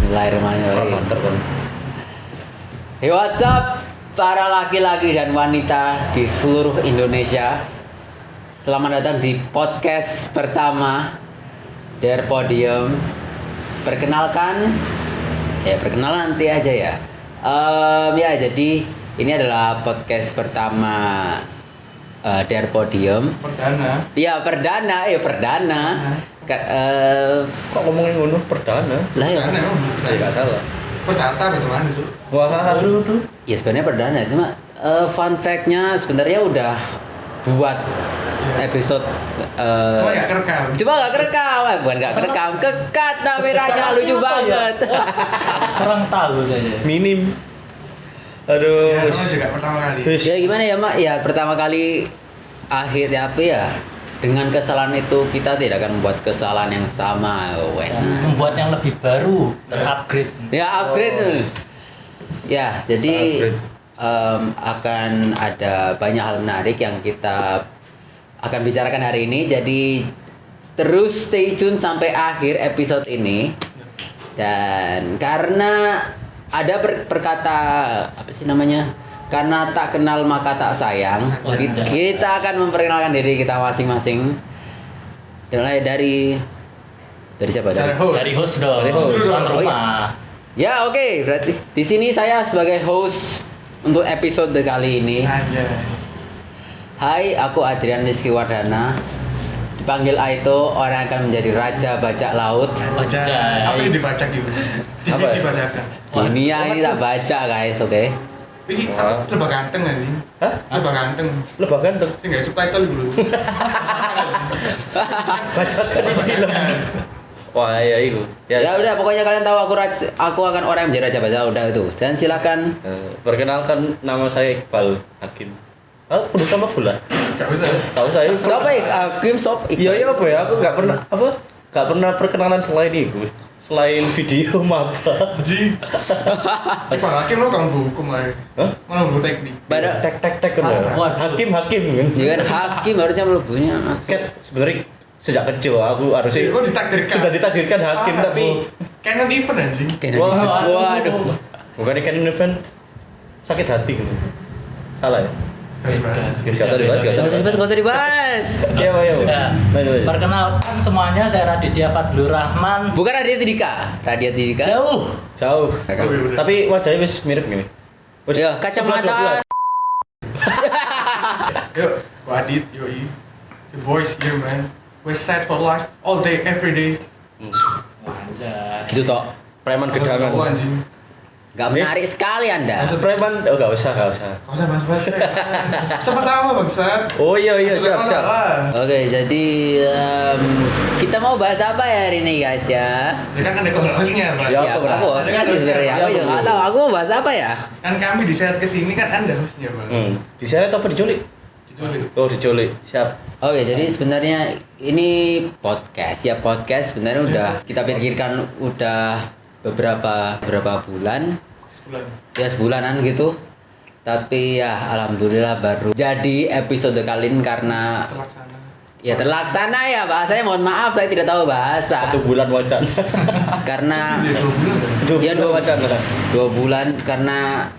Bismillahirrahmanirrahim. Hey, what's up para laki-laki dan wanita di seluruh Indonesia. Selamat datang di podcast pertama Dare Podium. Perkenalkan nanti aja ya. Jadi ini adalah podcast pertama Dare Podium. Perdana. Iya, perdana. Kok ngomongin ngono perdana? Lah ya. Enggak salah. Perdata betulan itu. Wah, aduh. Ya sebenarnya perdana, cuma fun fact-nya sebenarnya udah buat episode Cuma gak kerekam. bukan nggak kerekam, kekat kameranya lucu banget. Kurang tahu saya. Minim. Aduh. Ya, namanya juga pertama kali. Ya gimana ya Mak? Ya pertama kali akhirnya apa ya? Dengan kesalahan itu kita tidak akan membuat kesalahan yang sama. Membuat yang lebih baru, upgrade. Ya upgrade. Ya jadi Upgrade. akan ada banyak hal menarik yang kita akan bicarakan hari ini. Jadi terus stay tune sampai akhir episode ini. Dan karena ada perkata apa sih namanya? Karena tak kenal maka tak sayang. Kita akan memperkenalkan diri kita masing-masing. Mulai dari siapa? Dari host dong. Dari host. Tuan Oh, rumah. Ya oke, berarti di sini saya sebagai host untuk episode kali ini. Anjay. Hai, aku Adrian Rizky Wardana. Dipanggil Aito, orang yang akan menjadi raja bajak laut. Anjay. Apa yang dibaca gitu? Apa ya? Dibacakan. Dunia ini tak baca guys, oke? Ini Wah. lebah ganteng anjing. Hah? Lebah ganteng. Lebah ganteng. Sih enggak subtitle dulu. Bacakan di film. Wah, ya itu. Ya udah, pokoknya kalian tahu aku akan orang yang menjadi raja bajak laut itu. Dan silakan. Perkenalkan, nama saya Iqbal Hakim. Perlu sama pula. Enggak usah. Tahu saya. Siapa Hakim Sop? Iya apa ya? Aku nggak pernah Nggak pernah perkenalan selain itu. Selain video maba. Anjing. Iqbal Hakim lo kamu hukum aja. Hah? Mana bu teknik? Pada Tek kan ya. Waduh. Hakim kan. ya kan Hakim harusnya melebuhnya masuk. Kan sebenarnya sejak kecil aku harusnya Lo ditakdirkan. sudah ditakdirkan hakim tapi Canon event anjing. Waduh. bukan ikan event sakit hati gitu. Salah ya? Gak usah dibahas, Gak usah dibahas. Iya, iya. Ya. Lanjut. Perkenalkan semuanya, saya Raditya Fadlur Rahman. Bukan Raditya Dika. Jauh. Jauh. Tapi wajahnya wis mirip gini. Wis Ya, kacamata. 11-12. Yuk, Wadid, yoi. The boys here man. We set for life all day, every day. Anjay. Gitu toh. Preman gedangan. Oh, anjing. Gak menarik sekali Anda. Preman, oh gak usah. Gak usah bahas-bahas. Pertama bangsa. Oh iya, siap. Oke, jadi kita mau bahas apa ya hari ini guys ya? Ya kan ada hostnya, Pak. Ya, Ya, aku aku hostnya sih sebenarnya. Aku juga nggak tahu. Aku mau bahas apa ya? Kan kami diseret ke sini kan Anda hostnya, Bang. Diseret apa diculik? Diculik. Oh, diculik. Siap. Oke, jadi sebenarnya ini podcast sebenarnya udah kita pikirkan udah beberapa bulan. Sebulan. Ya sebulanan gitu. Tapi ya alhamdulillah baru jadi episode kali ini karena Terlaksana. ya terlaksana ya bahasanya, mohon maaf saya tidak tahu bahasa. 1 bulan wacana. Karena Iya, 2 bulan kan? Ya, 2 wacana. 2 bulan karena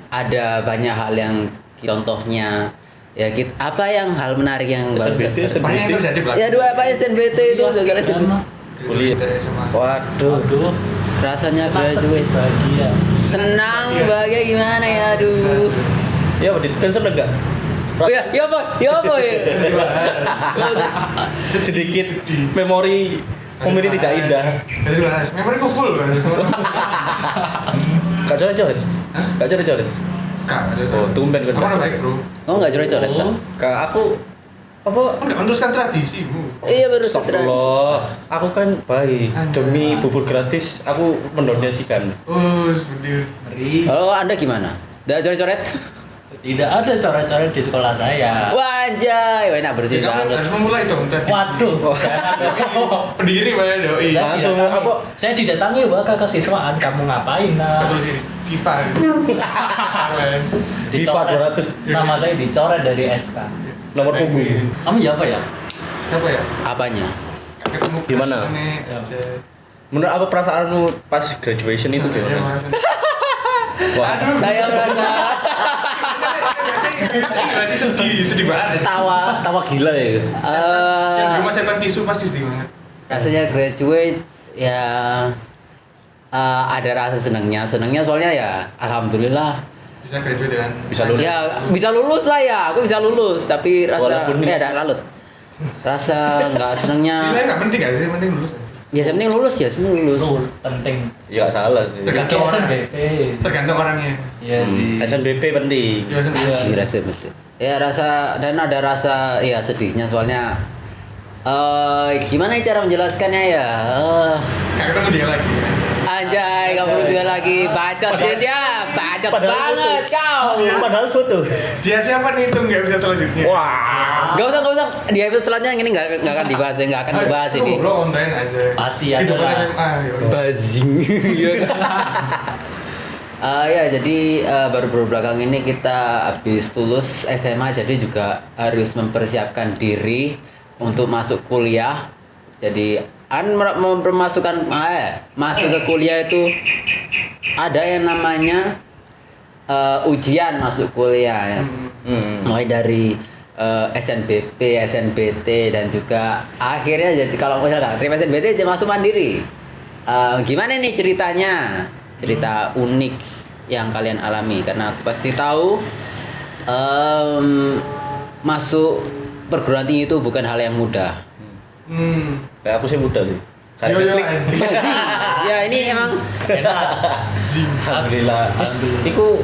ada banyak hal yang contohnya ya apa yang hal menarik yang SNBT. Banyak yang terjadi belakang. ya dua apa SNBT itu gara-gara SNBT. Kuliah. SMA. Waduh, Aduh. rasanya Senang, graduate. bahagia. Senang, Iya. bahagia gimana ya, aduh. Ya, kan seneng enggak? Ya apa ya? Sedikit memori tidak indah. Jadi bahas. Memori ku full kan. Gak coret-coret? Gak coret-coret? Kak, ada. Oh, tumben kan. Apa baik, Bro? Oh nggak coret-coret Oh. toh? Kak, aku apa? Enggak meneruskan tradisimu. Iya baru Astagfirullah. Aku kan baik. Demi bubur gratis, aku mendonasikan. Oh, sebenarnya. Ngeri. Kalau Anda gimana? Udah coret-coret? Tidak ada coret-coret di sekolah saya. Wah anjay, enak bersih Kamu banget. harus memulai dong tadi. Waduh. Pendiri Pak Doi. Saya Langsung didatangi- apa? Saya didatangi ke kesiswaan, kamu ngapain nak? Betul sih. FIFA. Keren. FIFA 200. Nama saya dicoret dari SK. Nomor punggung. Kamu ya apa ya? Apa ya? Apanya? Nggak ketemu Di mana? crush aneh aja. Menurut apa perasaanmu pas graduation itu Iya, gimana? Mas. Wah, Aduh. Saya merasa sedih banget. tawa gila ya. Yang di rumah simpan tisu pasti sedih banget. rasanya graduate ya ada rasa senangnya soalnya ya alhamdulillah Bisa graduate kan. Bisa lulus. ya bisa lulus lah ya, aku bisa lulus, tapi rasa Walaupun ada lalut rasa nggak senangnya. Nilai nggak penting gak sih, yang penting lulus aja. Ya yang penting lulus, ya yang penting lulus. penting. Ya nggak salah sih. Tergantung Kayak orang. SNBP. Tergantung orangnya. Iya sih. SNBP penting. Ya sendiri. Anjing, rasa betul. Ya rasa, dan ada rasa ya sedihnya soalnya gimana ya cara menjelaskannya ya. Gak ketemu dia lagi kan. Anjay, kamu perlu dia lagi bacot dia, bacot banget kau. Padahal foto. Dia siapa nih itu nggak bisa selanjutnya. Wah. Gak usah di episode selanjutnya ini nggak akan dibahas, nggak akan dibahas ini. Lo konten aja. Pasti ada Itu kan lah. SMA. ya udah. Buzzing. Iya kan? Ya jadi baru belakang ini kita habis lulus SMA, jadi juga harus mempersiapkan diri untuk masuk kuliah. Jadi mempermasukkan masuk ke kuliah itu ada yang namanya ujian masuk kuliah ya. Mulai dari SNBP, SNBT, dan juga akhirnya jadi kalau misalnya nggak terima SNBT jadi masuk mandiri. Gimana nih ceritanya? Cerita unik yang kalian alami, karena aku pasti tahu masuk perguruan tinggi itu bukan hal yang mudah. Kayak aku sih muda sih. Kayak Yo klik. anjing. Ya ini emang Enak. Alhamdulillah. Terus iku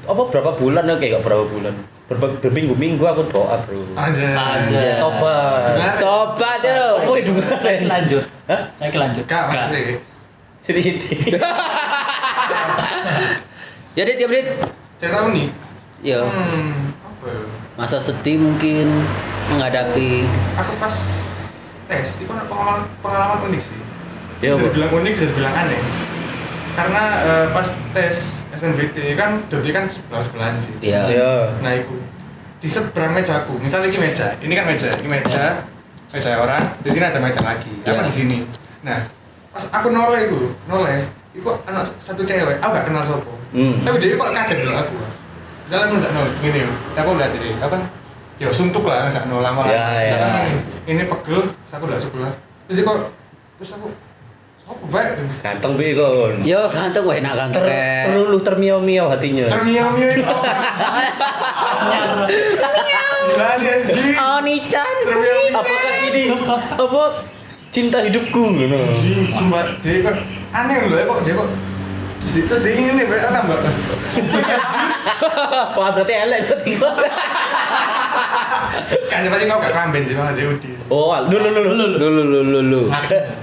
apa berapa bulan ya, kayak berapa bulan? Berminggu-minggu aku doa, Bro. Anjay. Anjay. Tobat. tobat tuh. Oh, itu Saya lanjut. Hah? Saya lanjut. Gak apa sih. Siti-siti. Jadi tiap menit Cerita unik. ya Apa ya? masa sedih mungkin menghadapi. Aku pas tes itu kan pengalaman unik sih. Ya, Bisa apa? dibilang unik, bisa dibilang aneh. Karena pas tes SNBT kan dodi kan sebelah-sebelahan sih. Ya. Ya. Nah itu di seberang mejaku, misalnya ini kan meja orang, di sini ada meja lagi, Ya. aku di sini. Nah pas aku noleh, itu anak satu cewek, aku gak kenal sopo. Tapi dia kok kaget dulu aku. Misalnya nggak nol, gini, aku lihat ini, apa? Ya suntuk lah, nggak nol lama. Ya, ya. Ini pegel, aku udah sebelah. Terus kok, terus aku, sopo baik? Ganteng bi kon. Yo ganteng, wah enak ganteng. Terluluh termiau-miau hatinya. Termiau-miau itu apa? Gila dia anjing. Oh Nichan. Termiau-miau. Apakah ini apa cinta hidupku gitu? Anjing, sumpah dia kok aneh loh, kok dia kok terus dia ini nih, tambah Wah, berarti elek berarti kok. kayaknya pasti kau gak kelamben sih malah dia udah. Oh, lu.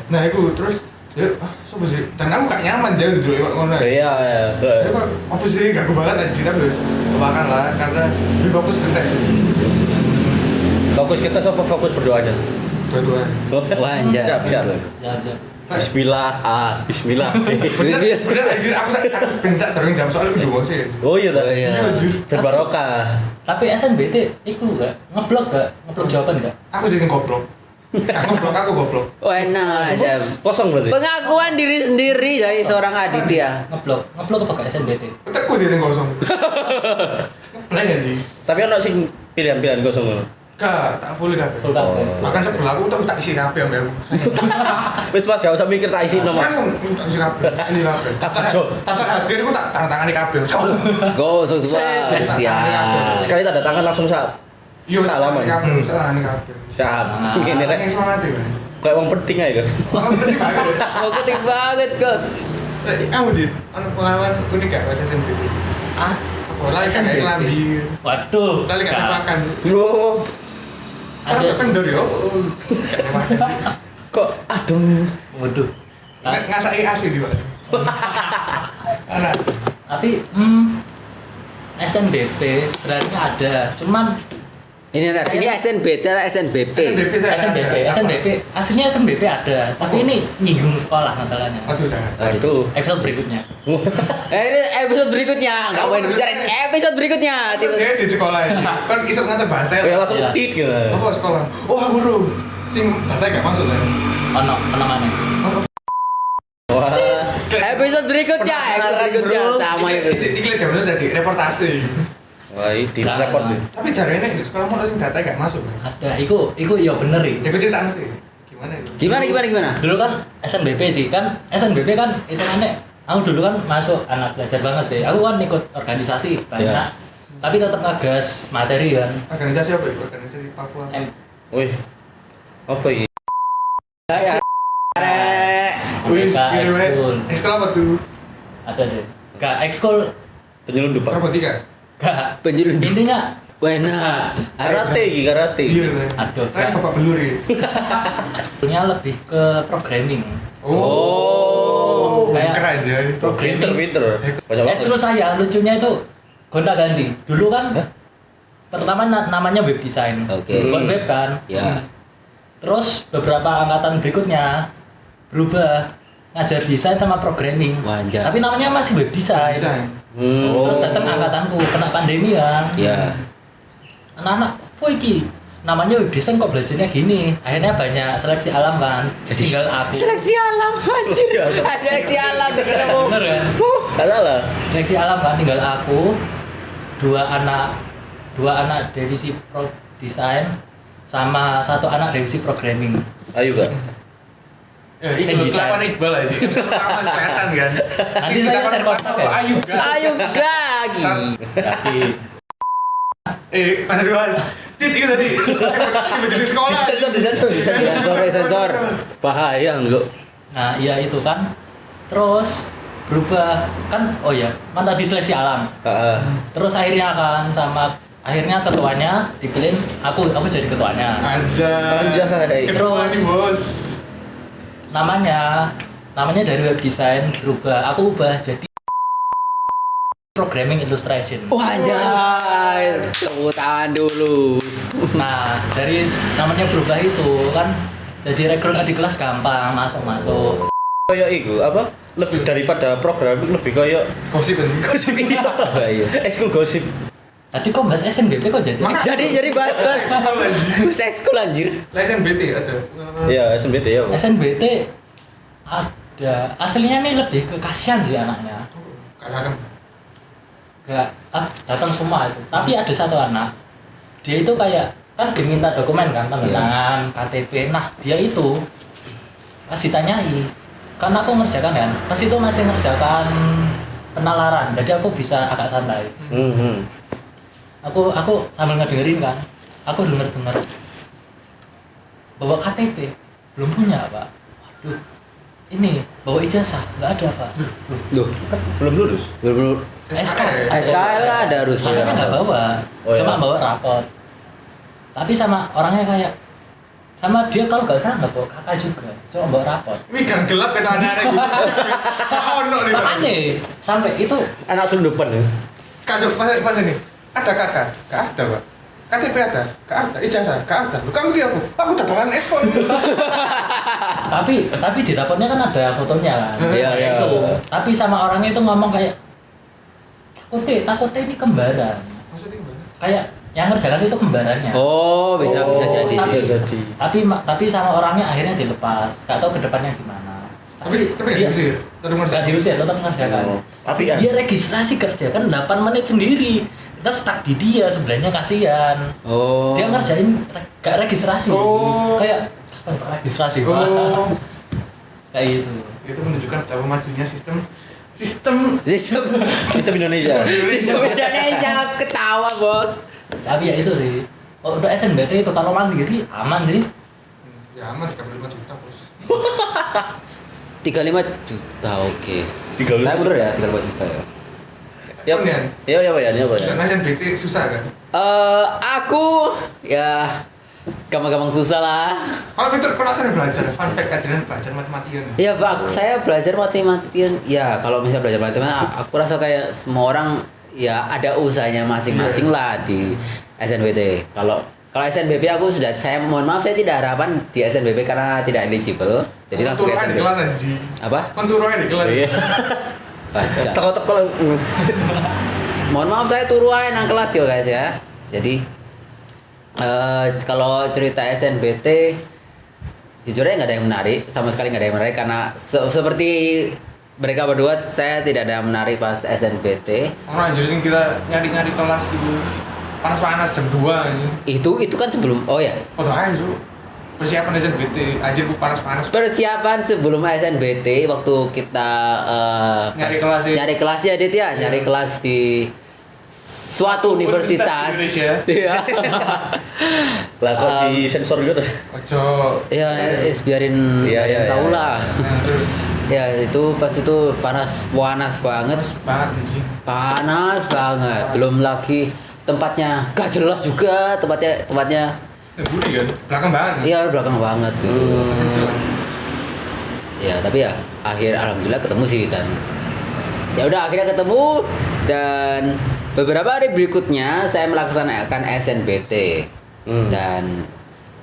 Nah itu terus ya sopo sih, dan aku gak nyaman jauh dulu kok ngono. Iya, ya. Ya kok apa sih gak banget anjing, tapi terus kebakan lah karena lebih fokus ke tes sih. Fokus kita sama fokus berdoanya. Dua-dua. Wah, anjay. Siap. Ya, ya. Bismillah A, Bismillah B. Bener anjir, aku bencak terus jam soal kedua sih. Oh iya, Oh, iya. Iya anjir. berbarokah. Tapi SNBT itu enggak ngeblok jawaban enggak? Aku sih sing goblok. Aku goblok. Oh enak aja. Kosong berarti. Pengakuan diri sendiri dari seorang Aditya. Ngeblok apa gak SNBT? Aku sih sing kosong. Play anjing. Tapi ono sing pilihan-pilihan kosong ngono. Gak, tak full kabeh. Full kabeh. Bahkan sebelah aku tak isi kabeh ambek aku. Wis Mas, gak usah mikir tak isi nomor. Sekarang tak isi kabeh. Ini kabeh. Tata hadir aku tak tanda tangani kabeh. Go sesuai. Siap. Sekali tanda tangan langsung saat. Iya, Salaman. kabeh, salaman kabeh. Siap. Ini Ini rek semangat ya. kayak wong penting aja kan. Kamu penting banget. Oh ketik banget Gus. Kamu dit, ada pengalaman unik gak pas SMP? Ah, Oh, lagi kan kayak kelambi. waduh. Lagi gak Gak. makan. Loh, Kan Ada terkendor ya. kok aduh. Waduh. Ngasai asli di mana? Anak. Tapi SNBP sebenarnya ada, cuman Ini SNBT atau SNBP? SNBP aslinya SNBP ada, tapi ini nyinggung sekolah masalahnya. Aduh jangan. Aduh. Episode berikutnya. Ini episode berikutnya, nggak mau dibicarain episode berikutnya. Dia di sekolah ini. Kan isuk ngatur bahasa. Kayak langsung Iya. tit gitu. Apa sekolah? Oh, guru. Sing data gak masuk lah. Ono mana? Oh, episode berikutnya. Sama itu. Iki lek dhewe jadi reportase. Wah, di Nah, report nah. nih. Tapi jarene di sekolah mau sing data gak masuk. Ada, iku ya bener ya. Ya gue cerita sih. Gimana itu? Gimana? Dulu kan SNBP sih kan, SNBP kan itu aneh. Aku dulu kan masuk anak belajar banget sih. Aku kan ikut organisasi banyak, Iya. tapi tetap ngegas materi kan. Organisasi apa itu? Organisasi Papua. Wih. Apa ini? Ya. Wis, Mereka kira ekskul. ekskul apa tuh? Ada deh. Gak ekskul, Penyelundupan. Robotika. gak. Penjulun. Intinya Wena. Karate iki, karate. Iya. Aduh, Kayak kan. bapak belur ya. punya lebih ke programming. Oh. Kayak keren aja. Pinter. Banyak banget. Ekskul saya lucunya itu gonta-ganti. Dulu kan pertama namanya web design. Oke. Buat web kan. Ya. Terus beberapa angkatan berikutnya berubah ngajar desain sama programming. Wanjat. Tapi namanya masih web design. Desain. Terus datang angkatanku kena pandemi kan. Ya. Anak-anak, kok iki namanya web design kok belajarnya gini. Akhirnya banyak seleksi alam kan. Jadi- tinggal aku. Seleksi alam anjir. Seleksi alam kamu. Bener kan? Ada lah. Seleksi alam kan tinggal aku, dua anak divisi pro desain sama satu anak divisi programming. Ayo Kak. Itu Sing desain. kelakuan Iqbal aja. Pertama kelihatan kan. Nanti saya share kontak ya. Ayo gak. Ayo gagi. Tapi Mas Aduan. Titik tadi. Jadi sekolah. Sensor. Bahaya enggak? nah iya itu kan. Terus berubah kan, oh ya kan tadi seleksi alam. Heeh. Terus akhirnya ketuanya dipilih aku jadi ketuanya. Anjay. Ketua nih bos. Namanya dari web design berubah, aku ubah jadi programming illustration. Wah anjay. Tepuk tangan dulu. Nah dari namanya berubah itu kan jadi rekrut di kelas gampang masuk. Kayak itu apa? Lebih daripada programming lebih kayak Gosip kan. gosip iya. Iya. Ekskul gosip. Tadi kok bahas SNBP kok jadi? Jadi bahas ekskul anjir. SNBT ada. Iya, SMBT ya. SNBT ada aslinya nih lebih ke kasihan sih anaknya. Kalah kan. Gak datang semua itu. Tapi ada satu anak, dia itu kayak kan diminta dokumen kan, tanda tangan, KTP. Nah dia itu pas ditanyai, kan aku ngerjakan kan, pas itu masih ngerjakan penalaran, jadi aku bisa agak santai. Aku sambil ngedengerin kan, aku denger bawa KTP belum punya pak. Waduh, ini bawa ijazah nggak ada pak. Loh, Belum lulus. belum SKL ada harusnya. Anaknya nggak bawa, Oh, cuma iya. bawa rapot. Tapi sama orangnya kayak sama dia kalau nggak salah nggak bawa kakak juga, cuma bawa rapot. Ini kan gelap kata anak-anak gitu. Oh no nih. Makanya sampai itu Anak selundupan ya. Kasih pas ini. Ada kakak? Gak ada pak. KTP ada? Gak ada. Ijazah? Gak ada. Lu kamu dia aku dadalan ekspor. tapi di rapotnya kan ada fotonya kan. Iya, iya. Itu. Tapi sama orangnya itu ngomong kayak takutnya ini kembaran. Maksudnya gimana? Kayak yang ngerjakan itu kembarannya. Oh, bisa jadi. tapi- Bisa jadi. Tapi sama orangnya akhirnya dilepas. Gak tahu kedepannya gimana. Tapi gak diusir. Gak diusir, tetap ngerjakan. Oh, tapi Dia registrasi kerja kan 8 menit sendiri. Kita stuck di dia, sebenarnya kasihan. Oh. Dia ngerjain gak registrasi. Oh. Kayak kapan Pak registrasi Pak? Oh. Kayak gitu. Itu menunjukkan betapa majunya sistem Sistem Indonesia. Sistem Indonesia ketawa, Bos. Tapi ya itu sih. Oh, udah SNBT itu kalau mandiri aman sih. Ya aman 35 juta bos. 35 juta, oke. 35 Saya bener ya, 35 juta ya. Ya, Kemudian, ya Pak ya. karena SNBT susah kan? Aku ya gampang-gampang susah lah. Kalau Peter pernah sering belajar, fun fact Adrian belajar matematika. Ya Pak, saya belajar matematikan. Ya kalau misalnya belajar matematika, aku rasa kayak semua orang ya ada usahanya masing-masing lah di SNBT. Kalau SNBP aku saya mohon maaf saya tidak harapan di SNBP karena tidak eligible. Jadi langsung ke Konturonya di SNBP. kelas anji. Apa? Konturonya di kelas. Iya. Baca. Teko-teko. Mohon maaf saya turu aja nang kelas yo guys ya. Jadi kalau cerita SNBT jujur aja nggak ada yang menarik, sama sekali nggak ada yang menarik karena seperti mereka berdua saya tidak ada yang menarik pas SNBT. Orang anjir sing kita nyari-nyari kelas itu panas-panas jam 2 ini. Itu kan sebelum Foto aja su. Persiapan SNBT, anjir ku panas-panas. persiapan sebelum SNBT waktu kita Nyari kelas ya. nyari kelas ya Dit ya, nyari kelas di suatu universitas. Indonesia. Iya. Lah kok di sensor gitu. Ojo. Ya, biarin Iya, ada yang iya, tahu iya. lah. Nah, terus Ya itu pas itu panas banget, panas banget anjing. panas banget. Belum lagi tempatnya gak jelas juga tempatnya. Budi kan, belakang banget. Iya belakang banget tuh. Anjir. Ya tapi ya alhamdulillah ketemu sih dan ya udah akhirnya ketemu dan beberapa hari berikutnya saya melaksanakan SNBT dan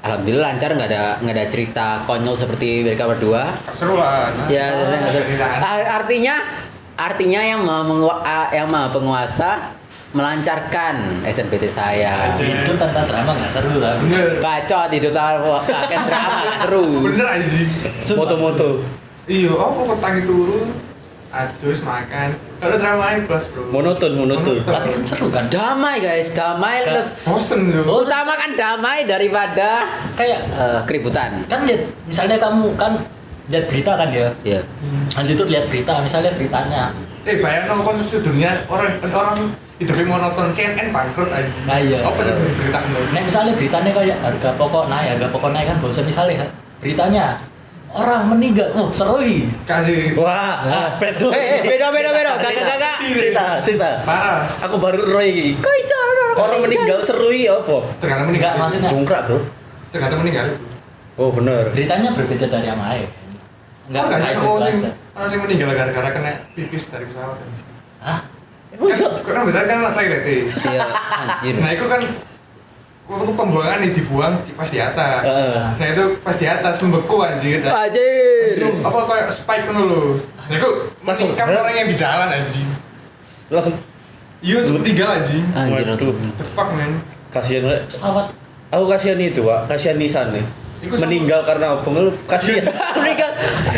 alhamdulillah lancar, nggak ada cerita konyol seperti mereka berdua. Seru lah. Nah. Ya artinya yang maha penguasa melancarkan SNBT saya. Hidup tanpa drama nggak seru lah. Bener. Bacot hidup kakek drama nggak seru. Bener anjing. Moto-moto. Iya, apa petang turun, adus makan. Kalau dramain kelas bro. Monoton. Tapi kan seru kan. Damai guys, damai. Bosen loh. Utamakan damai daripada Kayak keributan. kan lihat misalnya kamu kan lihat berita kan ya. Iya. Lanjut itu lihat berita, misalnya beritanya. Bayang nonton sedunia orang hidupnya monoton, CNN bangkrut aja. Nah iya. Apa sih berita lo? Nah misalnya beritanya kayak harga pokok naik kan bosan misalnya beritanya orang meninggal, seru ih. Kasih. Wah, bedo. Beda. Kakak. Sita. Parah. Aku baru roy iki. Kok iso Orang meninggal seru iki apa? Tergantung Enggak meninggal. maksudnya Jungkrak, Bro. Tergantung meninggal. Oh, bener. beritanya berbeda dari yang lain. Enggak sih, itu orang aja. sing meninggal gara-gara kena pipis dari pesawat kan. Hah? Kan biasanya kan toilet. Iya, anjir. Nah itu kan waktu pembuangan nih dibuang pas di atas. Nah itu pas di atas membeku anjir. Anjir. Apa kayak spike kan lo. Nah itu Langsung meningkap orang yang di jalan anjing. Langsung Iya meninggal anjing. Anjir. Waduh. The fuck man. kasihan Rek. Pesawat Aku kasihan itu, Wak. Kasihan Nisan nih. Iku sama- Meninggal karena apa? Lu kasihan.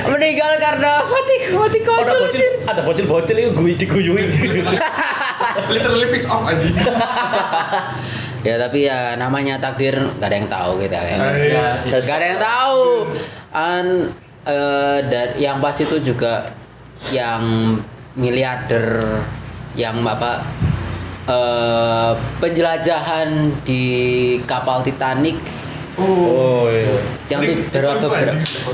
meninggal karena mati kotor. Ada bocil itu gue diguyui. Literally piece off anjing. Ya tapi ya namanya takdir nggak ada yang tahu kita kan. Iya. Nggak ada yang tahu. Dan yang pasti itu juga yang miliarder yang penjelajahan di kapal Titanic Oh iya. yang itu berapa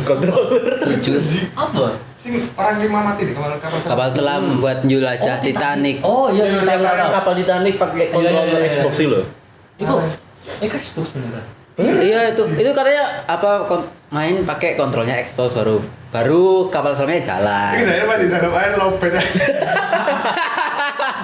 Kontrol. 7 apa? Sing orang 5 mati di kapal kapal selam buat menjelajah Titanic. Oh iya, Yang kapal Titanic pakai kontrol Iya. Xbox sih loh. Itu kan Xbox beneran. Iya itu katanya main pakai kontrolnya Xbox baru kapal selamnya jalan. Ini saya mati dalam air lopet.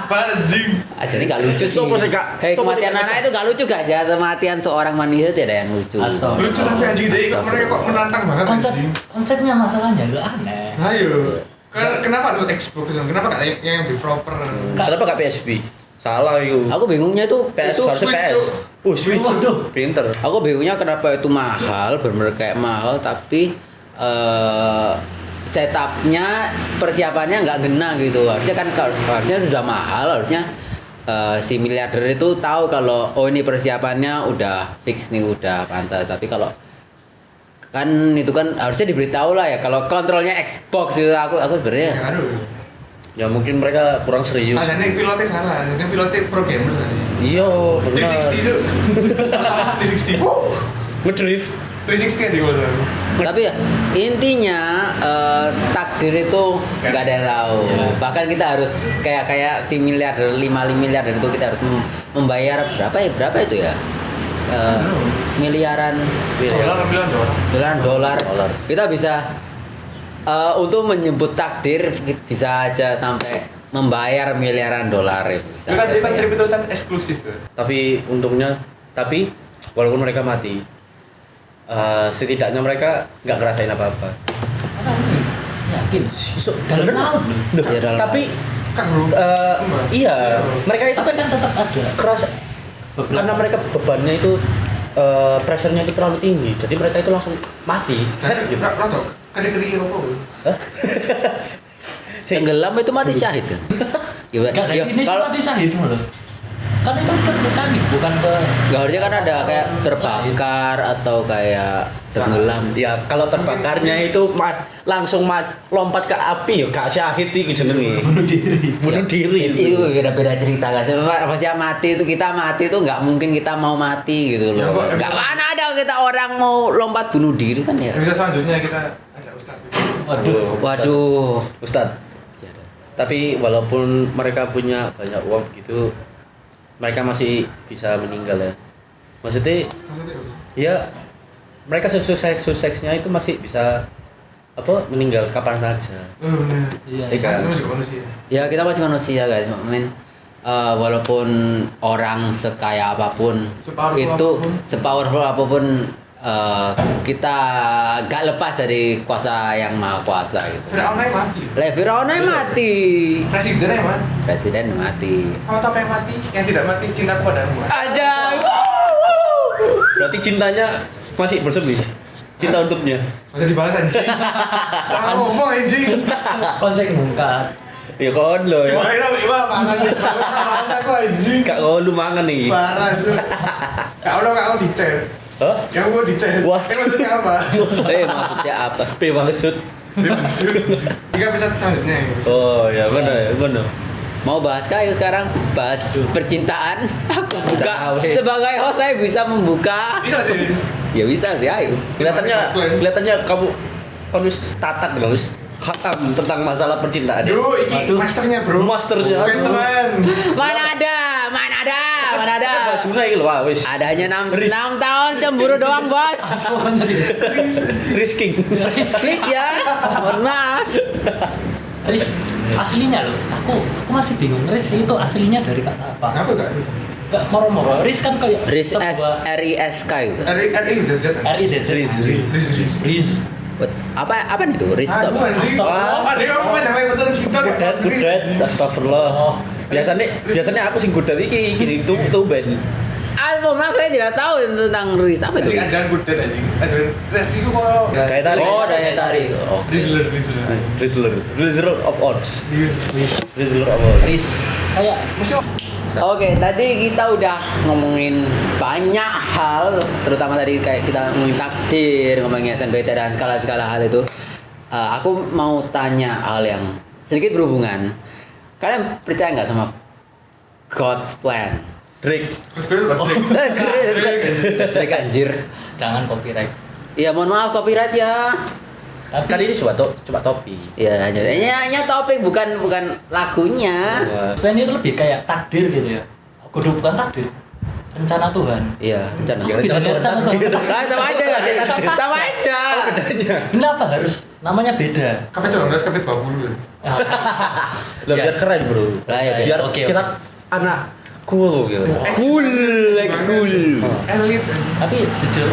Anjing. Jadi nggak lucu sih. Sopo sih, Kak? Hei, Sopo kematian sih, Kak? anak itu nggak lucu gak ya? Kematian seorang manusia tidak ada yang lucu. Astaga. Lucu tapi anjing deh mereka kok menantang banget anjing. Konsepnya masalahnya nggak aneh. Ayo. Kenapa harus Xbox? Kenapa gak yang lebih proper? Kenapa gak PSP? Salah itu. Aku bingungnya itu PS itu harusnya Switch, PS. Cuk. Oh, Switch. Waduh. Pinter. Aku bingungnya kenapa itu mahal, bener kayak mahal tapi setupnya persiapannya nggak gena gitu. Harusnya kan harusnya sudah mahal, harusnya si miliarder itu tahu kalau ini persiapannya udah fix nih, udah pantas. Tapi kalau kan itu kan harusnya diberitahu lah ya kalau kontrolnya Xbox itu aku sebenarnya Aduh. Ya mungkin mereka kurang serius. Salahnya pilotnya salah, jadi pilotnya pro gamers aja. Iya, benar. 360 itu. 360. Ngedrift. 360 aja kalau tahu. tapi ya intinya takdir itu nggak ada yang tahu. Bahkan kita harus kayak si miliarder 5 miliarder itu kita harus membayar berapa itu ya miliaran dolar. Kita bisa untuk menyebut takdir bisa aja sampai membayar miliaran dolar ya. Kita trip itu kan eksklusif ya. Tapi untungnya, walaupun mereka mati, setidaknya mereka nggak ngerasain apa-apa. Yakin? Dalam laut loh. Ya, dalam Tapi Kan bro. iya, mereka itu Tapi kan kan tetap ada. keras karena mereka bebannya itu pressure-nya itu terlalu tinggi, jadi mereka itu langsung mati. Saya rodok keri-keri apa? tenggelam itu mati syahid kan? Ya, Enggak ya, definisi kalau mati syahid loh. Kan itu tadi bukan ke nggak harusnya kan ada kayak terbakar atau kayak tenggelam. Ya kalau terbakarnya itu langsung lompat ke api ya gak syahid itu jenenge. Bunuh diri. Itu beda-beda cerita guys. Maksudnya mati itu kita mati itu nggak mungkin kita mau mati gitu Ya, loh. kok Nggak bisa- mana ada kita orang mau lompat bunuh diri kan ya. Bisa selanjutnya kita ajak Ustaz. Waduh. Ustadz, tapi walaupun mereka punya banyak uang gitu, mereka masih bisa meninggal ya. Maksudnya ya mereka suksesnya itu masih bisa meninggal kapan saja. Oh, benar. Iya. Iya kan? Itu masih manusia. Ya kita masih manusia guys. Walaupun orang sekaya apapun Sepowerful itu apapun. sepowerful apapun kita gak lepas dari kuasa yang maha kuasa gitu. Firaun aja mati. Firaun aja mati. Presiden aja mati. Presiden mati. Kamu tahu apa yang mati? Yang tidak mati cintaku padamu. Aja. Berarti cintanya masih bersemi. Cinta untuknya. Masa dibahas anjing. Jangan ngomong anjing. konsep bungkat. Ya kon lo ya. Coba ini apa mangan nih. Bahasa aku anjing. Kak lu mangan nih. Parah tuh. Kau dicet. Hah? Yang gua dicet. Wah. Maksudnya apa? Maksudnya apa? P maksud. Dia maksud. 3 episode selanjutnya ya. Oh ya benar. Mau bahas kayu sekarang? Bahas percintaan? Aku buka. Udah, wes. Sebagai host saya bisa membuka. Bisa sih. Ya bisa sih, ayo. Kelihatannya kamu tatak dong, khatam tentang masalah percintaan. Duh, ini Waduh. masternya bro. Masternya, Bukan, aduh. teman. Mana ada? Bajunya ini loh, wis. Adanya 6 tahun cemburu doang, Bos. Risking. Please ya. Mohon maaf. Riz aslinya loh. Aku masih bingung. Riz itu aslinya dari kata apa? Kenapa enggak? Enggak moro-moro. Riz kan kayak Riz S sebuah R I S K itu. RIZZ. RIZZ. Riz. Riz. Apa itu? Riz itu apa? anjing. Astaga. Ada kamu panjang lebar betul cinta. Kudat. Astagfirullah. Oh. Biasanya aku sing kudat iki tuh ben. Mohon maaf saya tidak tahu tentang Riz apa itu. Jadi ada kudat anjing. Ada res itu kok. Daya tarik. Oh, daya tarik. Oh. Rizzler of odds. Riz. Rizzler of odds. Riz. Kayak Musuh. Oke, tadi kita udah ngomongin banyak hal, terutama tadi kayak kita ngomongin takdir, ngomongin SNBT dan skala-skala hal itu. Aku mau tanya hal yang sedikit berhubungan. Kalian percaya nggak sama God's plan? Drake. Terus gue udah batik. Trik anjir. jangan copyright. Ya mohon maaf copyright ya. Tapi Kan ini cuma topi. Ya hanya topik bukan lagunya. plan itu lebih kayak takdir gitu ya. Kudu bukan takdir. Rencana Tuhan. Iya, rencana. Ya, Tidak ada rencana Tuhan. Nah, sama aja nggak sih? Sama aja. Kenapa harus namanya beda? Kafe 19, kafe 20. Lah biar keren, Bro. Lah, ya, biar oke, kita anak cool gitu. Cool, like cool. Elit. Tapi jujur,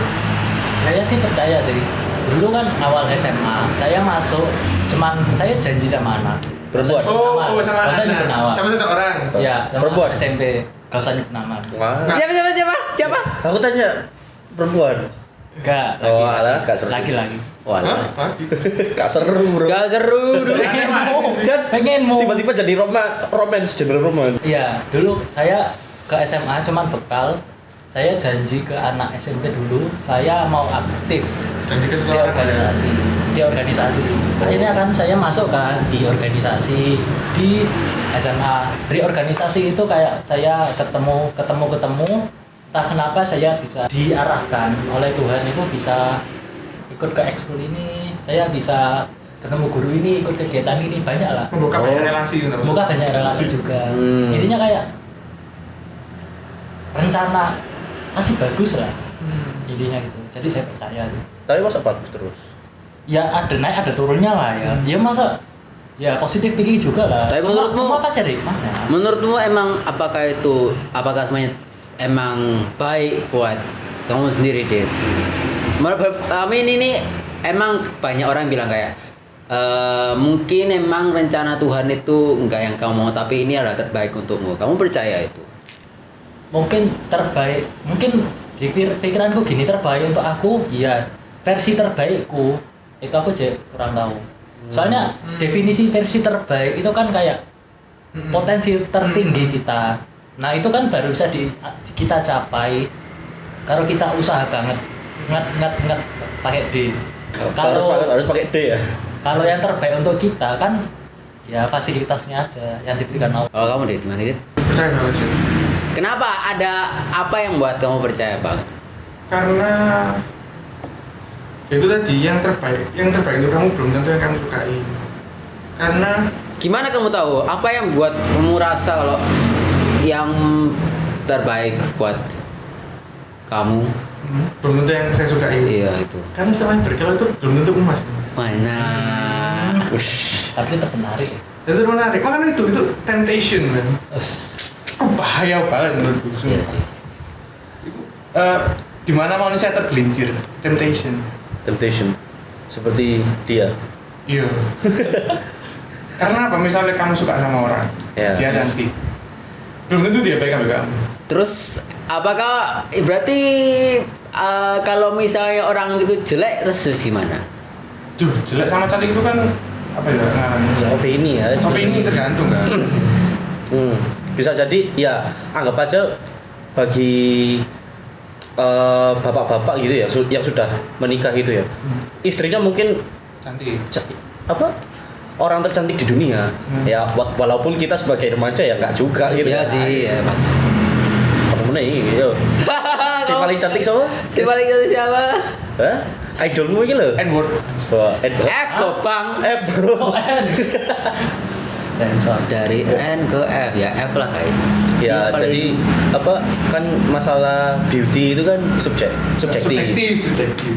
saya sih percaya sih. Dulu kan awal SMA, saya masuk, saya janji sama anak. Perempuan. Oh, sama Gak usah nyebut nama. sama seseorang. Ya, sama Perempuan. SMP. Gak usah nyebut nama. Wah. Siapa? Aku tanya perempuan. Enggak, Oh, alah, gak seru. lagi-lagi. Hah? Walah. Mati. Gak seru, Bro. Gak seru dulu. Kan Pengenmu. tiba-tiba jadi romance, genre romance. Iya, dulu saya ke SMA cuman bekal. Saya janji ke anak SMP dulu, saya mau aktif Janji ke di seseorang. organisasi. Akhirnya kan saya masuk kan di organisasi di SMA. Di organisasi itu kayak saya ketemu. Entah kenapa saya bisa diarahkan oleh Tuhan itu bisa ikut ke ekskul ini, saya bisa ketemu guru ini, ikut kegiatan ini, banyak lah. Membuka banyak relasi gitu. Membuka banyak relasi juga. Hmm. Intinya kayak rencana pasti bagus lah. Intinya gitu. Jadi saya percaya sih. Tapi masa bagus terus? Ya ada naik ada turunnya lah ya. Ya masa ya positif tinggi juga lah. Tapi menurutmu- semua pasti ada hikmahnya. Menurutmu apakah semuanya emang baik buat kamu sendiri, Dit? Amin ini emang banyak orang bilang kayak mungkin emang rencana Tuhan itu enggak yang kamu mau, tapi ini adalah terbaik untukmu. Kamu percaya itu? Mungkin terbaik, mungkin di pikiranku gini, terbaik untuk aku, iya versi terbaikku itu aku aja kurang tahu. Soalnya definisi versi terbaik itu kan kayak potensi tertinggi kita. Nah itu kan baru bisa kita capai kalau kita usaha banget nget pakai D. Harus pakai D ya. Kalau yang terbaik untuk kita kan ya fasilitasnya aja yang diberikan Allah. Kalau kamu Dit, gimana Dit? Percaya banget sih. Kenapa ada apa yang buat kamu percaya banget? Karena itu tadi yang terbaik untuk kamu belum tentu yang kamu sukai. Karena Gimana kamu tahu apa yang buat kamu rasa kalau yang terbaik buat kamu? belum tentu yang saya sukai. Iya itu. Karena sama yang berkilau itu belum tentu emas. Mana? Tapi tetap menarik. Itu menarik. Makanya itu temptation kan. Bahaya banget menurutku. Iya sih. Di mana manusia tergelincir, temptation. Seperti dia. Iya. Karena apa? Misalnya kamu suka sama orang, dia nanti belum tentu dia baik sama kamu. Terus apakah berarti kalau misalnya orang itu jelek terus gimana? Duh, jelek sama cantik itu kan apa ya? Ya opini ya. Opini tergantung kan. Bisa jadi ya anggap aja bagi bapak-bapak gitu ya yang sudah menikah gitu ya. Istrinya mungkin Cantik. apa? Orang tercantik di dunia. Ya walaupun kita sebagai remaja ya enggak juga gitu. Iya sih, ya Mas. Apa meneh yo. Si paling cantik siapa? Si paling cantik siapa? Hah? Idolmu iki lho. Edward. Wah, F loh Bang. F bro. Sensor. Dari N ke F ya, F lah guys. Ya, Ini jadi paling- apa kan masalah beauty itu kan subjektif.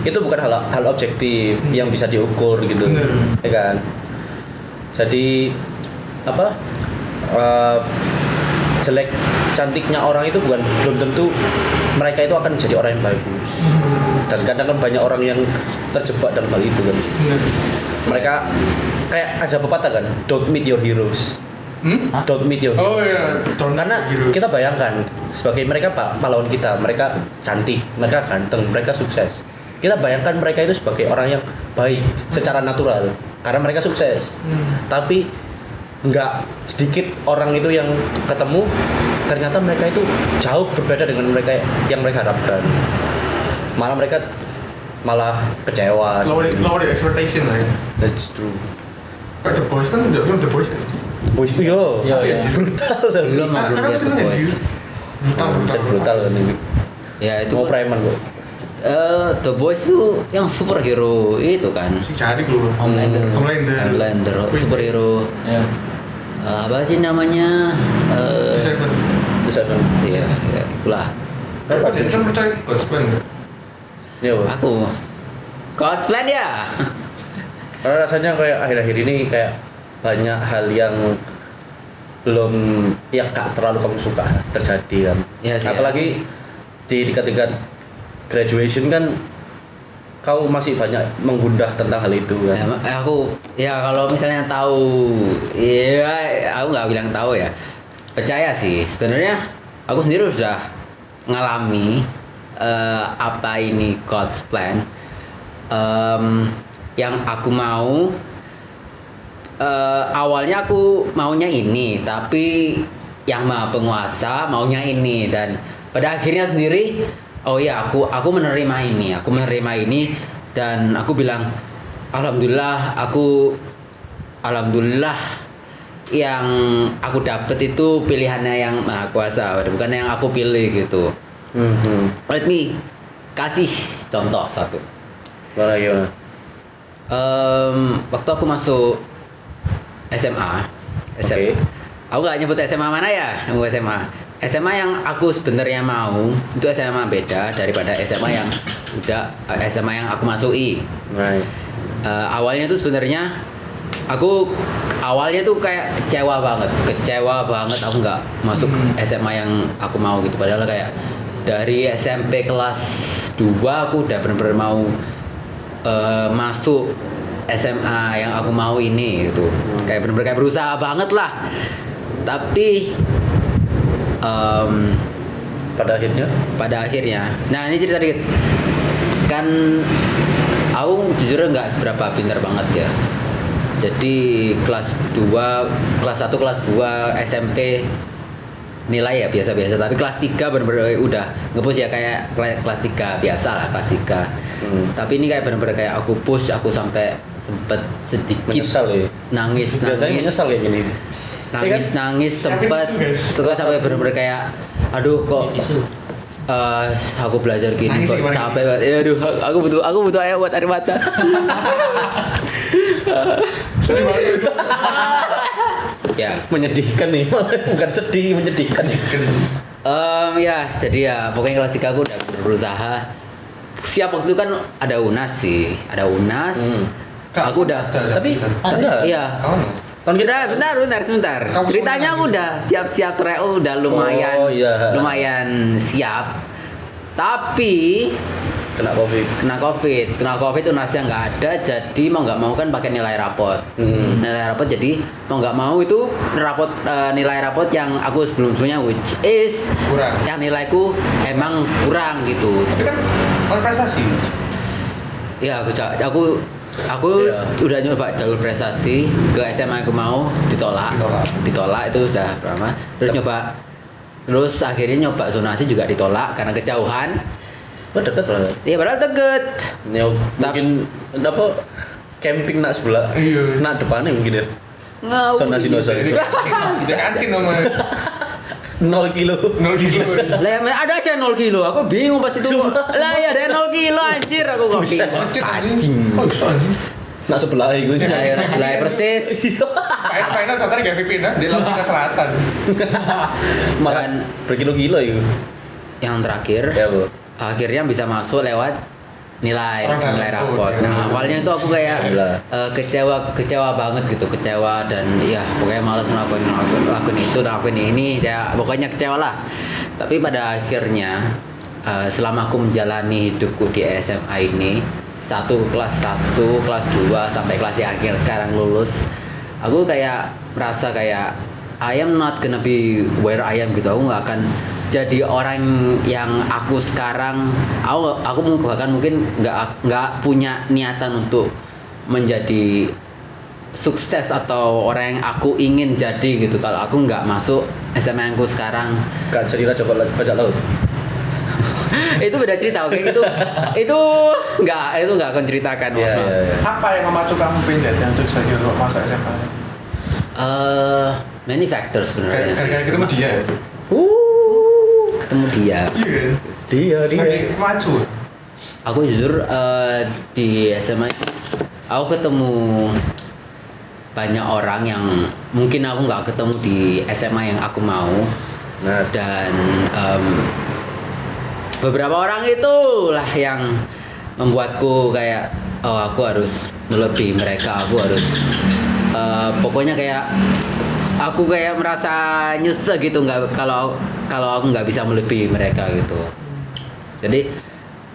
Itu bukan hal objektif yang bisa diukur gitu. Bener. Ya kan? Jadi apa? Jelek cantiknya orang itu belum tentu mereka itu akan jadi orang yang bagus. Dan kadang kan banyak orang yang terjebak dalam hal itu kan. Bener. Mereka kayak ada pepatah kan, don't meet your heroes. Don't meet your heroes. Oh iya, Karena kita bayangkan sebagai mereka pahlawan kita, mereka cantik, mereka ganteng, mereka sukses. Kita bayangkan mereka itu sebagai orang yang baik secara natural karena mereka sukses. Tapi nggak sedikit orang itu yang ketemu ternyata mereka itu jauh berbeda dengan mereka yang mereka harapkan. Mereka malah kecewa. Lower the expectation lah ya. That's true. Kayak The Boys kan udah film The Boys kan. Boys yo, Yo, yo. brutal tapi. Belum mau belum lihat The Boys. Brutal kan ini. Ya itu Mau preman kok. The Boys itu yang superhero itu kan. Si cari dulu. Homelander. Homelander superhero. Ya. Apa sih namanya? The Seven. The Seven. Iya, ya, itulah. Kan Dia kan percaya God's plan nggak? Ya, Aku God's plan ya. karena rasanya kayak akhir-akhir ini kayak banyak hal yang belum ya gak terlalu kamu suka terjadi kan. Iya sih, Apalagi di dekat-dekat graduation kan kau masih banyak menggundah tentang hal itu kan. Aku ya kalau misalnya tahu, ya aku nggak bilang tahu ya. Percaya sih sebenarnya aku sendiri sudah ngalami apa ini God's plan. Yang aku mau awalnya aku maunya ini, tapi yang Maha Penguasa maunya ini, dan pada akhirnya sendiri oh ya aku menerima ini dan aku bilang alhamdulillah yang aku dapet itu pilihannya yang Maha Kuasa, bukan yang aku pilih gitu. Let me kasih contoh satu. Gimana? Waktu aku masuk SMA, Oke. aku nggak nyebut SMA mana ya, SMA yang aku sebenarnya mau itu SMA beda daripada SMA yang SMA yang aku masuki. Right. Awalnya tuh sebenarnya aku tuh kayak kecewa banget aku nggak masuk SMA yang aku mau gitu, padahal kayak dari SMP kelas 2 aku udah bener-bener mau masuk SMA yang aku mau ini gitu. Kayak bener-bener kayak berusaha banget lah. Tapi pada akhirnya nah ini cerita dikit. Kan aku jujur nggak seberapa pintar banget ya. Jadi kelas 1 kelas 2 SMP nilai ya biasa-biasa, tapi kelas 3 bener-bener udah nge-push ya, kayak kelas 3 biasa lah, kelas 3. Tapi ini kayak bener-bener kayak aku push, aku sampai sempet sedikit Menyesal ya. nangis Biasanya menyesal kayak gini. nangis sempet terus sampai bener-bener kayak aduh kok Isu. aku belajar gini Nangis kok gimana? capek banget. Ya, aduh aku butuh air buat air mata. Sedih banget itu. Ya. Menyedihkan nih, bukan sedih, menyedihkan. Ya, jadi ya pokoknya kelas 3 aku udah berusaha. Siap waktu itu kan ada UNAS sih, ada UNAS. Aku udah, Tapi ada. iya. Oh, no. Bentar, sebentar. Kamu Ceritanya aku udah siap-siap tryout, udah lumayan, Oh, iya. lumayan siap. Tapi Kena covid. kena covid UNASnya nggak ada, jadi mau nggak mau kan pakai nilai rapot. Nilai rapot, jadi mau nggak mau itu nilai rapot yang aku sebelumnya which is Kurang. yang nilaiku emang kurang gitu. Tapi kan on prestasi. Ya aku Iya. udah nyoba jalur prestasi ke SMA aku mau ditolak itu udah berapa, terus akhirnya nyoba zonasi juga ditolak karena kejauhan. Oh, deket banget. Iya padahal deket. Ya, mungkin apa camping nak sebelah. Iya. Nak depannya mungkin ya. Ngau. Zonasi dosa. Bisa kantin namanya. 0 kilo. 0 kilo. Lah ya, ada aja 0 kilo. Aku bingung pas itu. Lah ya ada 0 kilo anjir aku kok bingung. Macet anjing. Kok bisa anjing? Nak sebelah itu. Nah, ya sebelah persis. Final contohnya kayak Filipina di Laut Cina Selatan. Makan berkilo-kilo itu. Yang terakhir Ya, Bu. akhirnya bisa masuk lewat nilai rapot. Nah awalnya itu aku kayak kecewa banget gitu, dan ya pokoknya malas ngelakuin itu dan ngelakuin ini, ya pokoknya kecewa lah. Tapi pada akhirnya selama aku menjalani hidupku di SMA ini, kelas 1, kelas 2 sampai kelas yang akhir sekarang lulus, aku kayak merasa kayak I am not gonna be where I am gitu. Aku nggak akan jadi orang yang aku sekarang. Aku bahkan mungkin nggak punya niatan untuk menjadi sukses atau orang yang aku ingin jadi gitu. Kalau aku nggak masuk SMA aku sekarang. Kak cerita coba bajak laut. Itu beda cerita, oke gitu. Itu nggak akan ceritakan. Iya, maaf. iya, iya. Apa yang memacu kamu pengen jadi yang sukses gitu kok masuk SMA? Many factors sebenarnya sih. Kayak ketemu dia. Ketemu dia. Iya. Dia. Maju. Aku jujur di SMA aku ketemu banyak orang yang mungkin aku nggak ketemu di SMA yang aku mau. Nah, Dan beberapa orang itulah yang membuatku kayak aku harus melebihi mereka, aku harus pokoknya kayak aku kayak merasa nyesek gitu nggak kalau aku nggak bisa melebihi mereka gitu. Jadi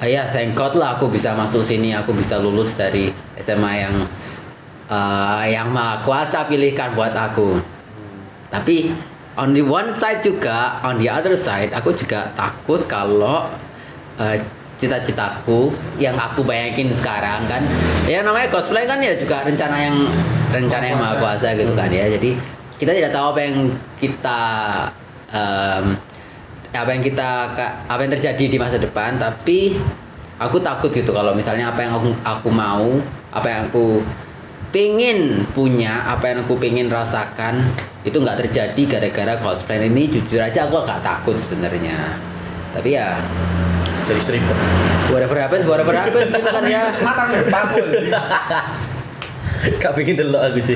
ya thank God lah aku bisa masuk sini, aku bisa lulus dari SMA yang Maha Kuasa pilihkan buat aku. Tapi on the one side juga, on the other side, aku juga takut kalau cita-citaku yang aku bayangin sekarang kan, ya namanya cosplay kan ya juga rencana yang Maha Kuasa gitu kan ya. Jadi kita tidak tahu apa yang terjadi di masa depan, tapi aku takut gitu kalau misalnya apa yang aku mau, apa yang aku pengen punya, apa yang aku pengen rasakan itu nggak terjadi gara-gara cosplay ini. Jujur aja aku agak takut sebenarnya, tapi ya jadi stripper. whatever happens gitu kan ya. Mata takut. Kak bikin dulu aku sih.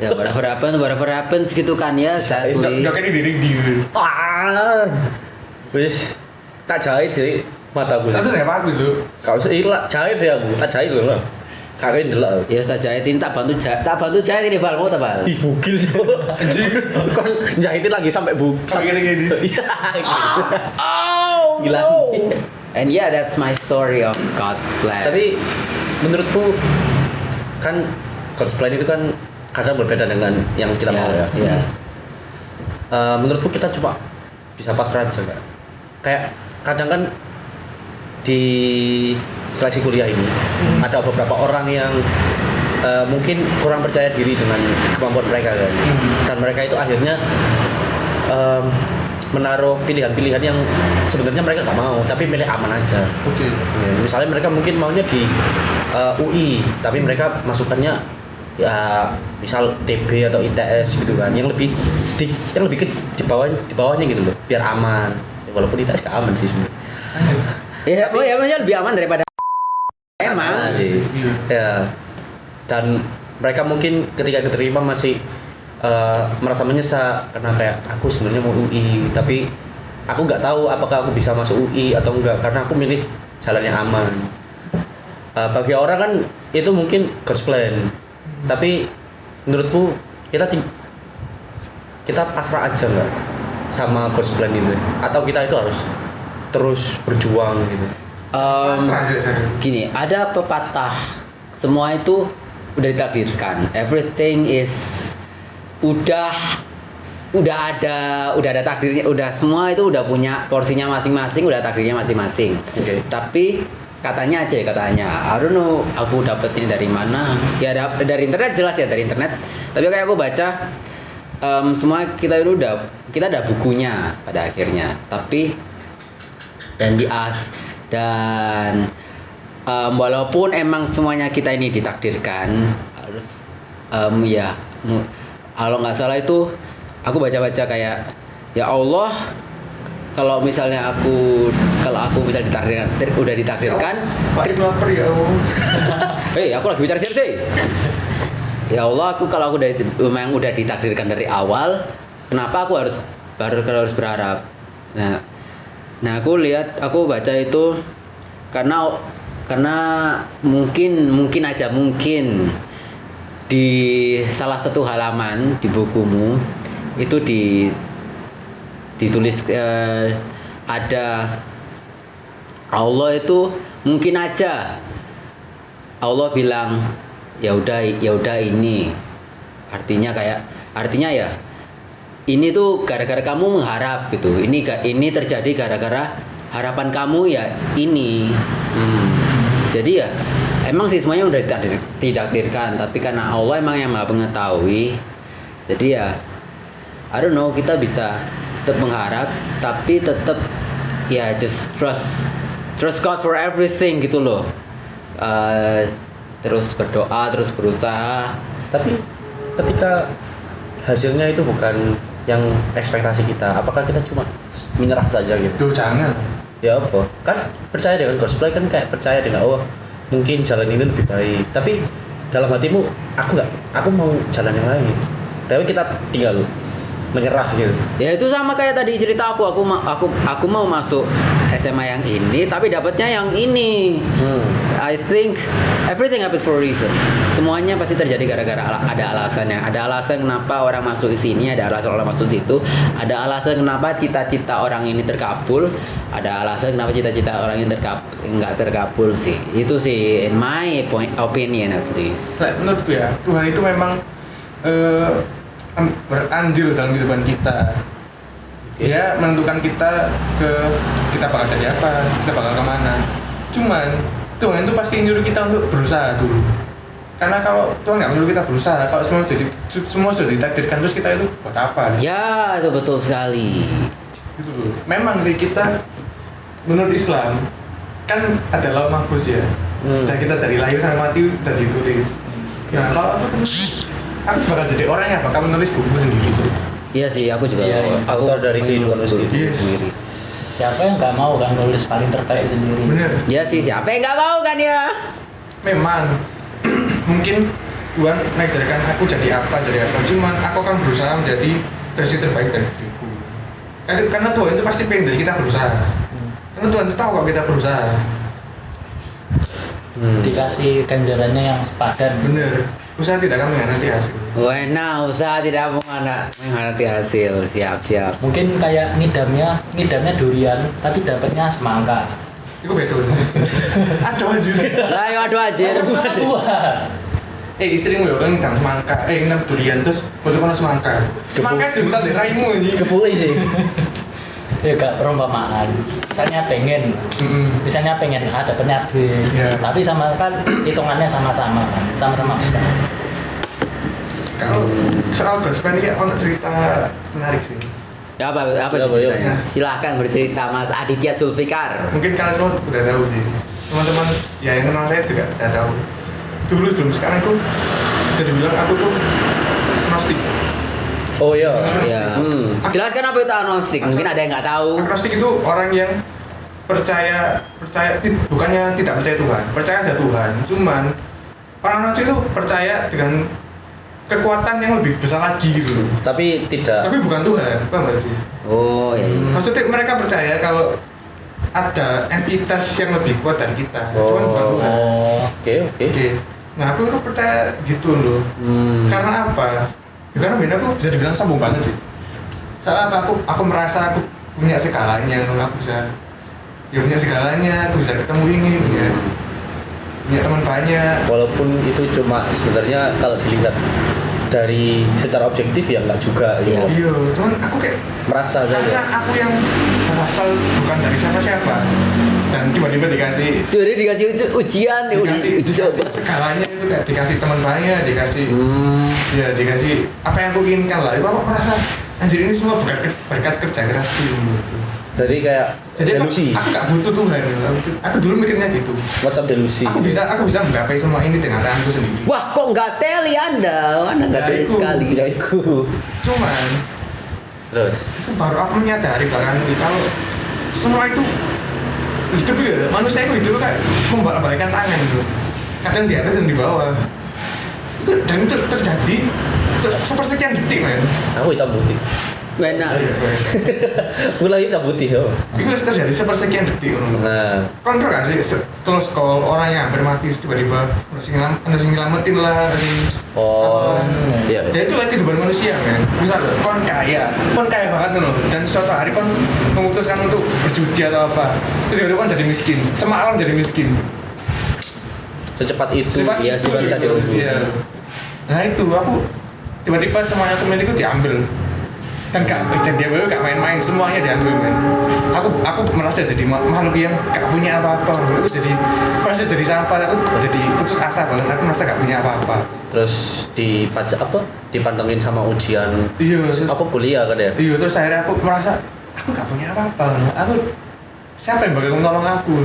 Ya whatever happens gitu kan ya. Sadly. Udah kan diri dia. Wis tak jahit sih mataku. Tapi saya bagus tuh. Kau sih jahit sih aku. Tak jahit loh. Kakek dulu. Ya tak jahitin, tak bantu jahit ini Bal, mau tak Bal? Ih bugil anjing. Kon jahitin lagi sampai Sampai gini. Iya. Oh Gila. no. And yeah, that's my story of God's plan. Tapi menurutku kan cosplay itu kan kadang berbeda dengan yang kita mau ya. Iya. Menurutku kita coba bisa pasrah aja Kak. Kayak kadang kan di seleksi kuliah ini ada beberapa orang yang mungkin kurang percaya diri dengan kemampuan mereka kan. Dan mereka itu akhirnya menaruh pilihan-pilihan yang sebenarnya mereka nggak mau, tapi milih aman aja. Oke. Misalnya mereka mungkin maunya di UI, tapi mereka masukannya ya misal TB atau ITS gitu kan, yang lebih ke di bawahnya gitu loh, biar aman. Walaupun ITS gak aman sih sebenarnya. Ya, maksudnya lebih aman daripada emang. Ya. Dan mereka mungkin ketika keterima masih merasa menyesal karena kayak aku sebenarnya mau UI, tapi aku nggak tahu apakah aku bisa masuk UI atau enggak karena aku milih jalan yang aman. Bagi orang kan itu mungkin God's plan, tapi menurutku kita pasrah aja nggak sama God's plan itu, atau kita itu harus terus berjuang gitu. Gini, ada pepatah, semua itu udah ditakdirkan, everything is udah ada takdirnya, udah semua itu udah punya porsinya masing-masing, udah takdirnya masing-masing. Okay. Tapi katanya, I don't know, aku dapet ini dari mana? Ya dari internet, jelas ya dari internet. Tapi kayak aku baca, semua kita ada bukunya pada akhirnya. Tapi walaupun emang semuanya kita ini ditakdirkan, harus kalau nggak salah itu aku baca-baca kayak, ya Allah, kalau aku misalnya udah ditakdirkan, lapar ya Allah. aku lagi bicara siapa sih? Ya Allah, kalau aku memang udah ditakdirkan dari awal, kenapa aku harus berharap? Nah aku baca itu karena mungkin di salah satu halaman di bukumu itu ditulis ada Allah itu mungkin aja Allah bilang ya udah ini artinya ya ini tuh gara-gara kamu mengharap gitu, ini terjadi gara-gara harapan kamu ya ini. Jadi ya emang sih semuanya udah ditakdirkan, tapi karena Allah emang yang Maha mengetahui, jadi ya I don't know, kita bisa tetap mengharap, tapi tetap ya just trust God for everything gitu loh. Terus berdoa, terus berusaha. Tapi ketika hasilnya itu bukan yang ekspektasi kita, apakah kita cuma menyerah saja gitu? Duh, jangan. Ya apa? Kan percaya dengan God's plan kan kayak percaya dengan mungkin jalan ini lebih baik, tapi dalam hatimu aku mau jalan yang lain, tapi kita tinggal menyerah gitu. Ya itu sama kayak tadi cerita aku mau masuk SMA yang ini tapi dapatnya yang ini. I think everything happens for a reason. Semuanya pasti terjadi gara-gara ada alasannya. Ada alasan kenapa orang masuk ke sini, ada alasan orang masuk situ, ada alasan kenapa cita-cita orang ini terkabul, ada alasan kenapa cita-cita orang ini nggak terkabul sih. Itu sih in my opinion at least. Menurutku ya, Tuhan itu memang berandil dalam kehidupan kita. Dia menentukan kita bakal jadi apa, kita bakal kemana. Cuman Tuhan itu pasti nyuruh kita untuk berusaha dulu. Karena kalau Tuhan nggak menyuruh kita berusaha, kalau semua sudah ditakdirkan, terus kita itu buat apa? Ya, itu betul sekali. Gitu loh. Memang sih kita menurut Islam kan ada lauh mahfuz ya. Dan kita dari lahir sampai mati udah ditulis. Nah, kalau aku bakal jadi orang yang bakal menulis buku sendiri. Iya sih, aku juga. Aku dari kehidupan sendiri. Siapa yang nggak mau kan nulis paling terbaik sendiri? Bener. Iya sih, siapa yang nggak mau kan ya? Memang mungkin Tuhan menakdirkan aku jadi apa, cuman aku akan berusaha menjadi versi terbaik dari diriku. Karena Tuhan itu pasti pengen dari kita berusaha. Karena Tuhan itu tahu kalau kita berusaha. Dikasih ganjarannya yang sepadan. Bener. Usaha tidak akan mengkhianati hasil. Usaha tidak mengkhianati hasil. Siap. Mungkin kayak ngidamnya durian, tapi dapatnya semangka. Itu betul. Aduh anjir. Lah ya aduh anjir. Istrimu ya kan ngidam semangka, ngidam durian terus foto kono semangka. Semangka diutak di raimu anjing. Kepulih sih. Ya gak perumpamaan. Misalnya pengen A dapatnya B. Iya. Tapi sama kan hitungannya sama-sama kan. Sama-sama besar. Kalau soal gospel ini ono cerita menarik sih. Ya apa Ya, ceritanya? ya. Silahkan bercerita Mas Aditya Zulfikar. Mungkin kalian semua udah tahu sih. Teman-teman ya yang kenal saya juga udah tahu. Dulu sebelum sekarang aku bisa dibilang aku tuh agnostik. Oh iya. Ya. Jelaskan apa itu agnostik? Mungkin ada yang nggak tahu. Agnostik itu orang yang percaya bukannya tidak percaya Tuhan, percaya ada Tuhan. Cuman orang agnostik itu percaya dengan kekuatan yang lebih besar lagi gitu loh. Tapi tidak. Tapi bukan Tuhan, paham gak sih? Oh iya. Maksudnya mereka percaya kalau ada entitas yang lebih kuat dari kita, cuman bukan Tuhan. Oke. Oke. Nah aku tuh percaya gitu loh. Karena apa? Ya, karena benar aku bisa dibilang sombong banget sih. Soalnya apa? Aku merasa aku punya segalanya, aku bisa punya segalanya, aku bisa ketemu ini, punya teman banyak. Walaupun itu cuma sebenarnya kalau dilihat dari secara objektif ya enggak juga. Iya. Iya, cuman aku kayak Merasa karena saja. aku yang berasal bukan dari siapa-siapa dan tiba-tiba dikasih Jadi dikasih ujian, dikasih coba. segalanya itu kayak dikasih teman banyak, dikasih ya dikasih apa yang aku inginkan lah. Itu aku merasa anjir ini semua berkat kerja kerasku gitu. Jadi kayak Jadi delusi. aku gak butuh Tuhan. Aku dulu mikirnya gitu. Macam delusi. Aku bisa menggapai semua ini dengan tanganku sendiri. Wah, kok nggak teli Anda nggak teli Iku. sekali. Cuman Terus. itu baru aku menyadari belakangan ini kalau semua itu hidup ya manusia itu hidup kayak membalikkan tangan gitu. Kadang di atas dan di bawah. Dan itu terjadi sepersekian detik men. Aku hitam putih. Benar. Pula hitam putih yo. Itu terjadi sepersekian detik. Nah, Kontrol gak sih? Terus kalau orang yang hampir mati tiba-tiba ada yang nyelamatin lah, ada yang oh, iya. ya itu lagi kehidupan manusia kan. Misal kon kaya banget loh. Dan suatu hari kon memutuskan untuk berjudi atau apa, terus tiba-tiba kon jadi miskin, semalam jadi miskin. Secepat itu. Iya, itu sifat bisa itu. manusia. Nah itu aku tiba-tiba semuanya aku miliki diambil. Dan dia gak main-main, semuanya diambil men. Aku merasa jadi makhluk yang gak punya apa-apa. Aku merasa jadi sampah, aku jadi putus asa banget. Aku merasa gak punya apa-apa. Terus dipantengin sama ujian Iya, apa kuliah kan ya? iya, terus akhirnya aku merasa aku gak punya apa-apa. Aku siapa yang bakal menolong aku?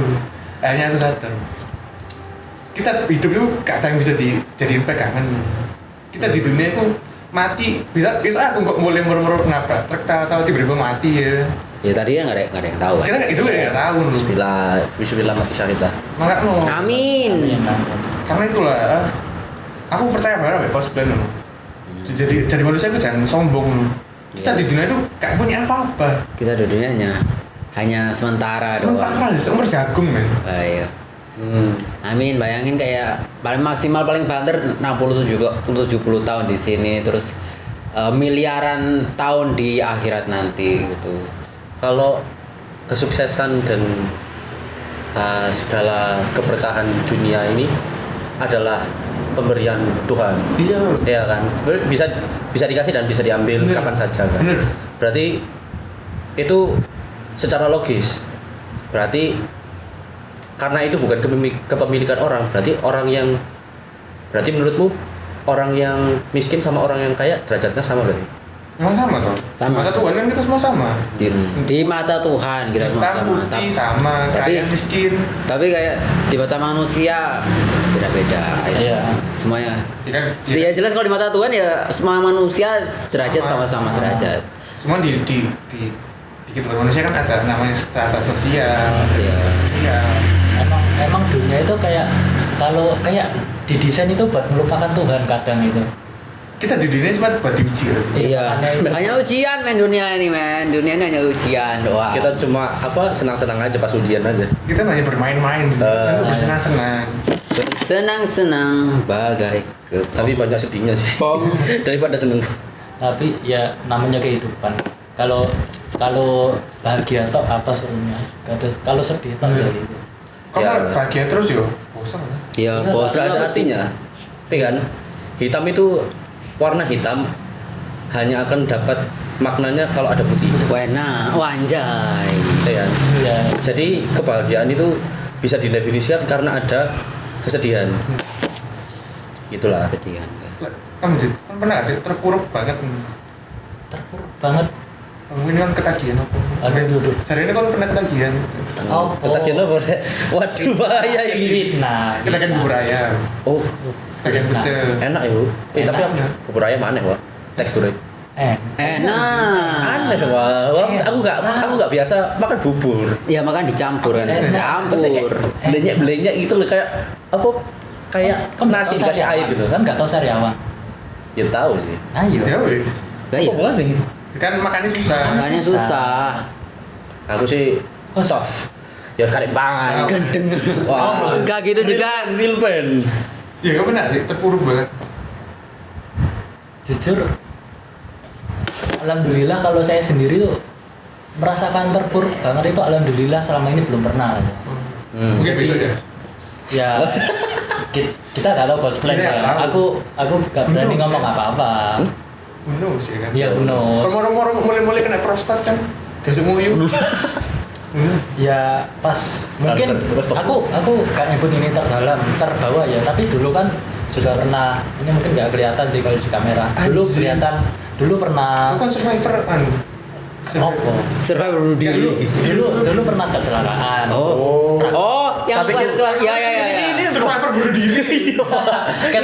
Akhirnya aku sadar. Kita hidup itu gak ada yang bisa dijadiin pegangan. Kita di dunia itu mati bisa aku kok mulai merem-merem nabrak truk atau tiba-tiba mati ya. Ya tadi ya nggak ada yang tahu kan. Kita itu nggak tahu loh. Bismillah mati syahid lah. Maka no. Amin. Karena itulah aku percaya banget ya cosplay loh. Jadi manusia itu jangan sombong. Kita Iya. di dunia itu gak punya apa-apa. Kita di dunia hanya sementara doang. Sementara seumur jagung men. Iya. Amin, bayangin kayak paling maksimal paling banter 60 70 tahun di sini terus miliaran tahun di akhirat nanti gitu. Kalau kesuksesan dan segala keberkahan dunia ini adalah pemberian Tuhan. Iya. Ya kan? Bisa dikasih dan bisa diambil Bener. kapan saja kan. Bener. Berarti itu secara logis. Berarti karena itu bukan kepemilikan orang, berarti menurutmu orang yang miskin sama orang yang kaya derajatnya sama berarti? Emang sama toh? Sama. Masa Tuhan kan kita semua sama. Di mata Tuhan kita semua Hitam, sama. putih sama, tapi- kaya miskin. Tapi kayak di mata manusia beda-beda. Iya. Semuanya. Ya kan? Ya jelas kalau di mata Tuhan ya semua manusia derajat Sama. sama-sama derajat. Cuma di kehidupan manusia kan ada namanya strata sosial, Iya. sosial. Emang dunia itu kayak kalau kayak didesain itu buat melupakan Tuhan kadang itu. Kita di dunia cuma buat diuji ya. Iya. makanya itu. Hanya ujian men dunia ini men. Dunia ini hanya ujian doang. Kita cuma senang-senang aja pas ujian aja. Kita hanya bermain-main, itu bersenang-senang. Senang-senang bagai Tapi banyak sedihnya sih. Daripada seneng. Tapi ya namanya kehidupan. Kalau bahagia atau apa serunya. Kalau sedih atau Iya. gitu. Kok Ya. malah bahagia terus yo? Bosan lah. Ya Iya, bosan Gak ada lah. artinya. Tapi kan hitam itu warna hitam hanya akan dapat maknanya kalau ada putih. Wena, wanjay. Ya kan? Iya. Jadi kebahagiaan itu bisa didefinisikan karena ada kesedihan. Itulah. Sedihan. Kamu Jit, kan pernah sih terpuruk banget. Terpuruk banget. Kamu ini kan ketagihan apa? Aduh. Hari ini kan pernah ketagihan. Oh, Ketagihan apa? Waduh bahaya ini. Nah, Ketagihan bubur ayam. Oh, Ketagihan pecel. enak ya, Bu. Tapi Enak. bubur ayam aneh, Wak. Teksturnya. Enak. Aneh, Wak. Aku enggak biasa makan bubur. Ya makan dicampur kan. Enak. Campur. Belenyek gitu loh kayak apa? Kayak nasi dikasih air gitu kan nggak tahu sariawan. Ya tahu sih. Ayo. Ya weh. Lah iya. Kok boleh? Kan makannya susah. Makanya susah. Aku sih soft. Ya karek banget. Gendeng. Wah. Enggak gitu juga. Real pen. Ya kamu pernah sih terpuruk banget. Jujur, alhamdulillah kalau saya sendiri tuh merasakan terpuruk banget itu alhamdulillah selama ini belum pernah. Mungkin besok ya. Ya kita nggak tahu cosplay Kita nggak ya. tahu. Aku nggak berani Who knows, ngomong ya? apa-apa. Who knows ya kan? Ya who knows. Kalau orang mulai kena prostat kan, gak semuyu. Ya pas mungkin Terus stop. aku gak nyebut ini terbawa ya, tapi dulu kan juga pernah, ini mungkin nggak kelihatan sih kalau di kamera. Dulu Anjing. kelihatan, dulu pernah Aku kan survivor kan. apa? Survivor bunuh diri. Dulu pernah kecelakaan. Oh. Frak- Oh, yang Tapi pas kan- kelas ya. Survivor bunuh diri. Kan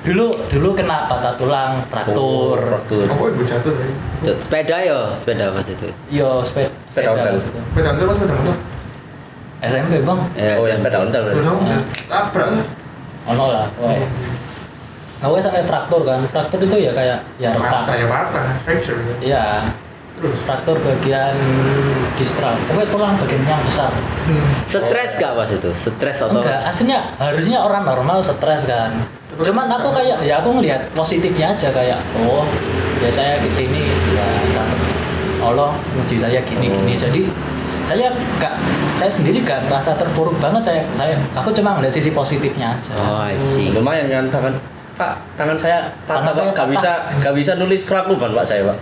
dulu kena patah tulang, fraktur. Fraktur. Apa ibu jatuh tadi? Sepeda ya, sepeda pas itu. Yo, Sepeda ontel. pas itu. Sepeda motor pas sepeda motor. SMP bang. Ya, Oh, yang sepeda ontel berarti. Tahu nggak? Tabrak lah. Ono lah, woy. Awalnya sampai fraktur kan, fraktur itu ya kayak ya Patah retak. ya patah, fracture. Iya, Terus. fraktur bagian distal. Pokoknya tulang bagian yang besar. Stres gak pas itu? Stres atau? Enggak, aslinya harusnya orang normal stres kan. Cuman aku kayak ya aku ngelihat positifnya aja kayak oh ya saya di sini ya dapat Allah uji saya gini. Jadi saya sendiri gak merasa terpuruk banget aku cuma ngeliat sisi positifnya aja. Oh, I see. Lumayan kan tangan saya patah, Tangan saya Pak. Gak bisa nulis kelakuan Pak saya, Pak.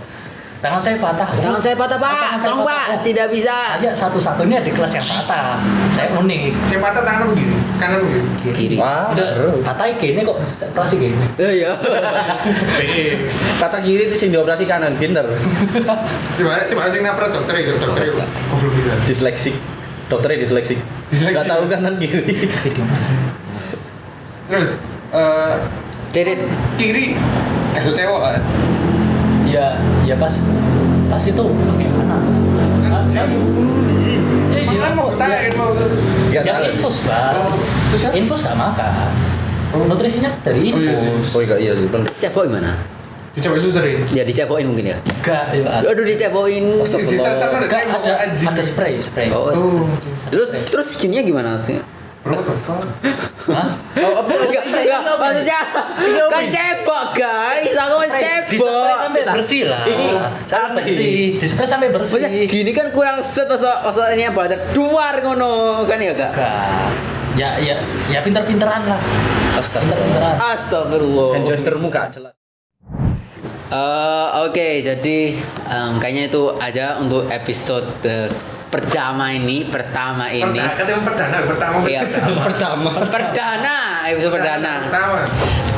Tangan saya patah. Tangan saya patah, Pak. Tangan saya Tolong, patah. Pak. Tidak bisa. Saya satu-satunya di kelas yang patah. Saya unik. Saya patah tangan begini, kanan begini. Kiri. Wah, Udah seru. patah gini kok operasi gini. Iya. Kata kiri itu sing dioperasi kanan, pinter. Coba sing nabrak dokter itu, dokter itu. Goblok bisa. Disleksik. Dokternya disleksik. Disleksik. Gak tahu kanan kiri. Video mas. Terus Dedit. kiri kasus cewek kan. Ya pas itu bagaimana? Anjing. Ya Makan mau bertanya mau. Gak Yang tahu. infus bang. Oh, terus ya? Infus gak makan. Oh. Nutrisinya dari Oh, iya sih. infus. Oh iya sih, bener. Cebok gimana? Dicoba susterin. Ya dicebokin mungkin ya. Enggak, ya. Aduh dicebokin. Di sana ada Enggak, tembok anjing. ada spray. Oh. Oh, oke. Terus gininya gimana sih? Bro, what the fuck? Hah? Oh, apa? Enggak, maksudnya kan cebok guys, aku mau Di spray cebok. sampai bersih lah. Ini Sampai bersih. Di spray sampai bersih. Maksudnya gini kan kurang set masa ini apa ada duar ngono kan ya kak? Enggak. Ya pinter-pinteran lah. Astagfirullah. Pinter-pinteran. Astagfirullah. Hand gesture muka jelas. Oke, jadi kayaknya itu aja untuk episode pertama ini. Katanya pertama. Iya. Pertama. Episode perdana. Pertama.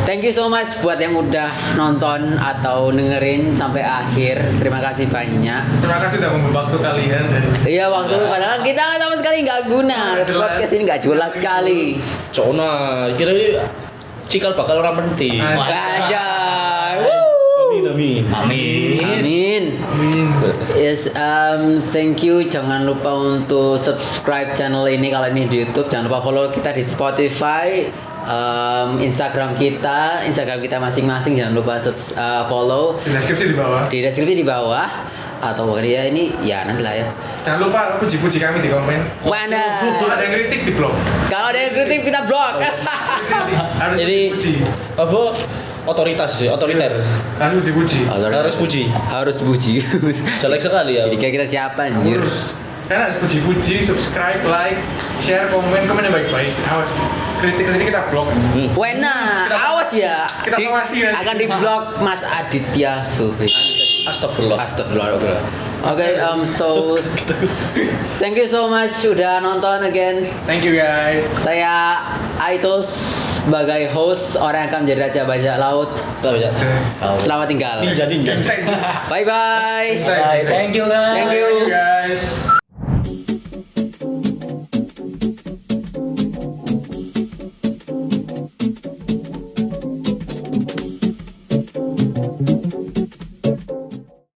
Thank you so much buat yang udah nonton atau dengerin sampai akhir. Terima kasih banyak. Terima kasih sudah membuat waktu kalian. Iya waktu padahal kita sama sekali nggak guna. Nggak jelas. Podcast ini nggak jelas sekali. Cona, kira ini cikal bakal orang penting. Gajah. Amin. Amin. Yes, thank you. Jangan lupa untuk subscribe channel ini kalau ini di YouTube. Jangan lupa follow kita di Spotify, Instagram kita masing-masing. Jangan lupa follow Di deskripsi di bawah. di deskripsi di bawah atau ya ini ya nanti lah ya. Jangan lupa puji-puji kami di komen. Mana? Kalau ada yang kritik di blog. Kalau ada yang kritik kita blok. Harus Jadi puji-puji. apa? Otoritas sih, otoriter. Harus puji-puji. Harus puji. Harus puji. Jelek sekali ya. Jadi kayak kita siapa anjir? Harus. Karena harus puji-puji, subscribe, like, share, komen yang baik-baik. Awas, kritik-kritik kita blok. Wena, awas ya. Kita somasi nanti. Akan di-blok Mas Aditya Sufi. Astagfirullah. Astagfirullah. Oke, so thank you so much sudah nonton again. Thank you guys. Saya Aitos sebagai host orang yang akan menjadi raja bajak laut. Selamat tinggal. Ninja. Gingseng. Bye bye. Gingseng. Bye. Thank you guys. Thank you. Thank you guys.